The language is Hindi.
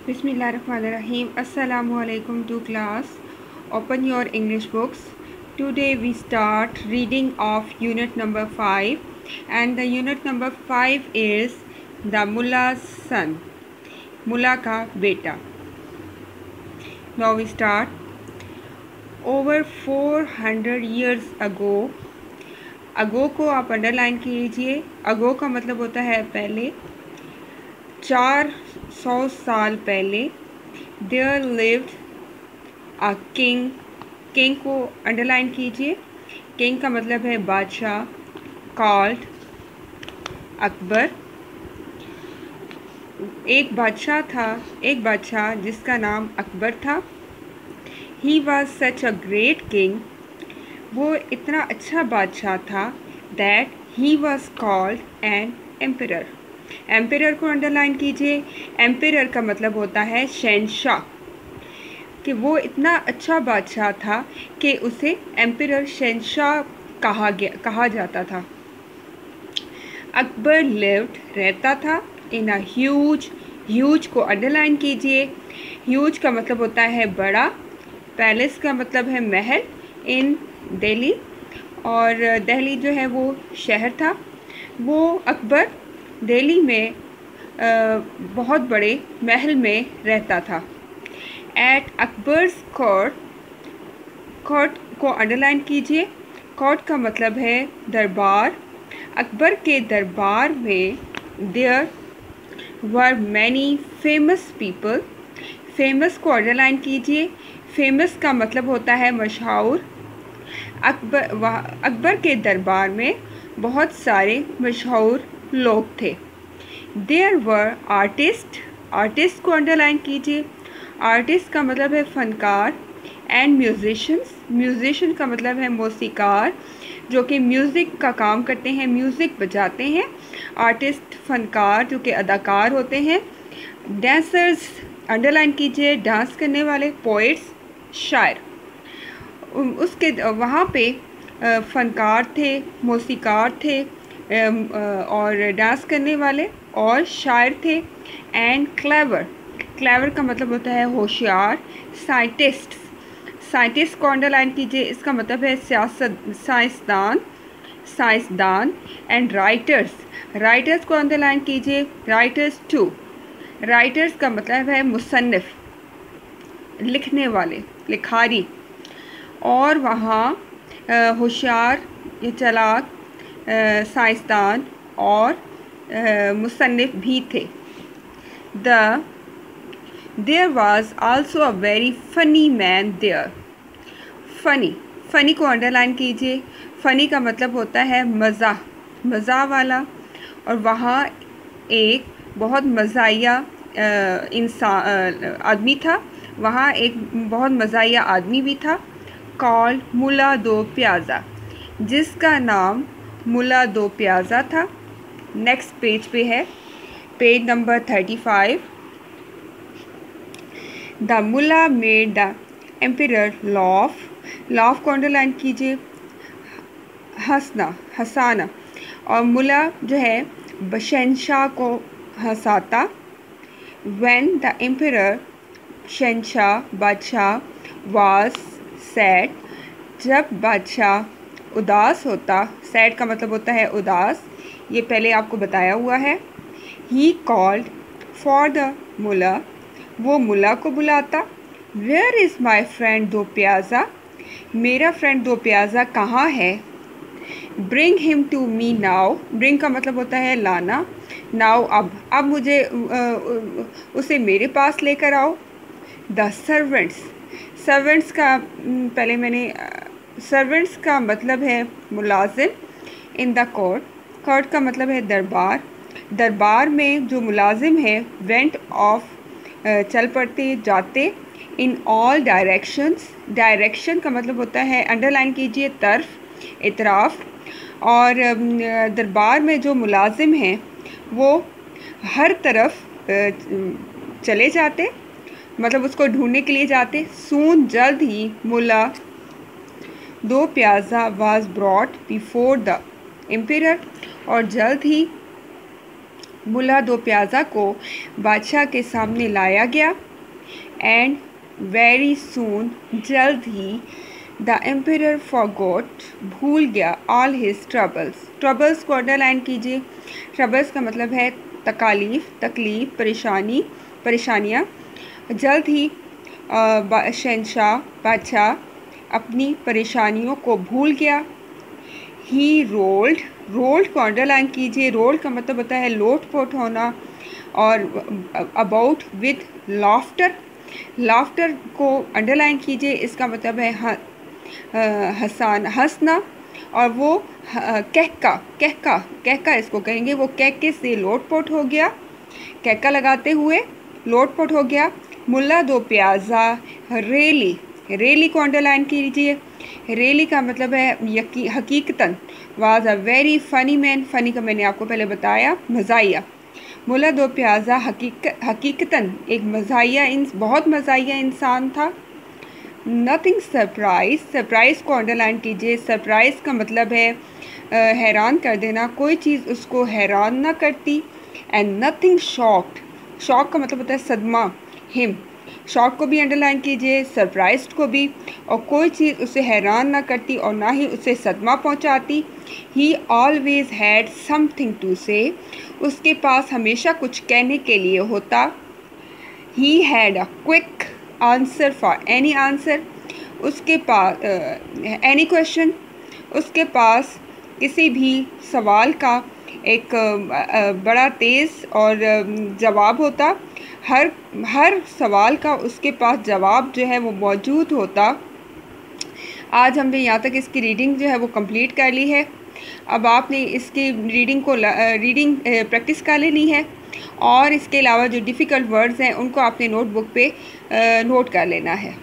Bismillahirrahmanirrahim. Assalamu alaikum to class. Open your English books. Today we start reading of unit number 5, and the unit number 5 is the Mullah's son. Mullah ka beta. Now we start. Over 400 years ago. अगो को आप अंडरलाइन कीजिए. अगो का मतलब होता है पहले. 400 साल पहले there lived a king. King को अंडरलाइन कीजिए. किंग का मतलब है बादशाह. कॉल्ड अकबर. एक बादशाह जिसका नाम अकबर था. He was such a great king. वो इतना अच्छा बादशाह था that he was called an emperor. Emperor को अंडरलाइन कीजिए. एम्परर का मतलब होता है शहंशाह. कि वो इतना अच्छा बादशाह था कि उसे एम्परर शहंशाह कहा जाता था. अकबर लिव्ड रहता था इन अ ह्यूज को अंडरलाइन कीजिए. ह्यूज का मतलब होता है बड़ा. पैलेस का मतलब है महल. इन दिल्ली, और दिल्ली जो है वो शहर था. वो अकबर दिल्ली में बहुत बड़े महल में रहता था. एट अकबर्स कोर्ट को अंडरलाइन कीजिए. कोर्ट का मतलब है दरबार. अकबर के दरबार में there were many famous people. Famous को अंडरलाइन कीजिए. फेमस का मतलब होता है मशहूर. अकबर के दरबार में बहुत सारे मशहूर लोग थे. देयर वर आर्टिस्ट को अंडरलाइन कीजिए. आर्टिस्ट का मतलब है फनकार. एंड म्यूजिशियन का मतलब है मौसीकार, जो कि म्यूज़िक का काम करते हैं, म्यूज़िक बजाते हैं. आर्टिस्ट फनकार जो कि अदाकार होते हैं. डांसर्स अंडरलाइन कीजिए. डांस करने वाले. पोइट्स शायर. उसके वहाँ पे फनकार थे, मौसीकार थे, और डांस करने वाले और शायर थे. एंड क्लेवर का मतलब होता है होशियार. साइंटिस्ट को अंडरलाइन कीजिए. इसका मतलब है साइंसदान. एंड राइटर्स को अंडरलाइन कीजिए. राइटर्स का मतलब है मुसन्निफ, लिखने वाले, लिखारी. और वहाँ होशियार, चालाक, साइंसदान और मुसन्निफ भी थे. There was also a very funny man there. Funny को अंडरलाइन कीजिए. फ़नी का मतलब होता है मज़ा वाला. और वहाँ एक बहुत मज़ाहिया आदमी था. वहाँ एक बहुत मज़ाहिया आदमी भी था. कॉल्ड मुल्ला दो प्याज़ा, जिसका नाम मुल्ला दो प्याज़ा था. नेक्स्ट पेज पे है, page number 35. The mullah made the emperor laugh को अंडरलाइन कीजिए. हंसाना. और मुल्ला जो है शहंशाह को हंसाता. व्हेन द एम्परर शहंशाह बादशाह वाज सैड, जब बादशाह उदास होता. सैड का मतलब होता है उदास. ये पहले आपको बताया हुआ है. ही कॉल्ड फॉर द मुल्ला, वो मुल्ला को बुलाता. वेयर इज़ माई फ्रेंड दो प्याज़ा, मेरा फ्रेंड दो प्याज़ा कहाँ है. Bring him to me now. Bring का मतलब होता है लाना. नाउ अब मुझे उसे मेरे पास लेकर आओ. द सर्वेंट्स का पहले मैंने सर्वेंट्स का मतलब है मुलाजिम. इन द कोर्ट का मतलब है दरबार. दरबार में जो मुलाजिम है वेंट ऑफ चल पड़ते, जाते. इन ऑल डायरेक्शन का मतलब होता है, अंडरलाइन कीजिए, तरफ, इतराफ. और दरबार में जो मुलाजिम हैं वो हर तरफ चले जाते, मतलब उसको ढूंढने के लिए जाते. सून जल्द ही Mulla Do Pyaza was brought before the emperor, और जल्द ही मुल्ला दो प्याज़ा को बादशाह के सामने लाया गया। एंड वेरी सून, जल्द ही, द एम्परर फॉरगॉट, भूल गया, ऑल हिज ट्रबल्स। ट्रबल्स को अंडरलाइन कीजिए। ट्रबल्स का मतलब है तकालीफ, तकलीफ, परेशानी, परेशानियाँ। जल्द ही शहंशाह, बादशाह अपनी परेशानियों को भूल गया। ही रोल्ड, रोल्ड को अंडरलाइन कीजिए। रोल्ड का मतलब होता है लोट पोट होना। और अबाउट विद लाफ्टर, लाफ्टर को अंडरलाइन कीजिए। इसका मतलब है हंसना। और वो कहका, कहका, कहका इसको कहेंगे। वो कहके से लोट पोट हो गया, कहका लगाते हुए लोट पोट हो गया। मुल्ला दो प्याज़ा रेली, रेली को अंडरलाइन कीजिए। रेली का मतलब है हकीकतन, was a very funny man. Funny का मैंने आपको पहले बताया, मज़ाहिया। मुल्ला दो प्याज़ा हकीकतन एक मज़ाहिया, बहुत मज़ाहिया इंसान था। नथिंग सरप्राइज, सरप्राइज़ को अंडरलाइन कीजिए। सरप्राइज़ का मतलब है हैरान कर देना, कोई चीज़ उसको हैरान ना करती। एंड नथिंग शॉक्ड, शॉक का मतलब होता है सदमा, हिम। शॉक को भी अंडरलाइन कीजिए, सरप्राइज्ड को भी। और कोई चीज़ उसे हैरान ना करती और ना ही उसे सदमा पहुंचाती। He always had something to say, उसके पास हमेशा कुछ कहने के लिए होता। He had a quick answer for any answer, उसके पास एनी क्वेश्चन, उसके पास किसी भी सवाल का एक बड़ा तेज़ और जवाब होता। हर सवाल का उसके पास जवाब जो है वो मौजूद होता। आज हमने यहाँ तक इसकी रीडिंग जो है वो कंप्लीट कर ली है। अब आपने इसकी रीडिंग प्रैक्टिस कर लेनी है। और इसके अलावा जो डिफ़िकल्ट वर्ड्स हैं उनको आपने नोटबुक पे नोट कर लेना है।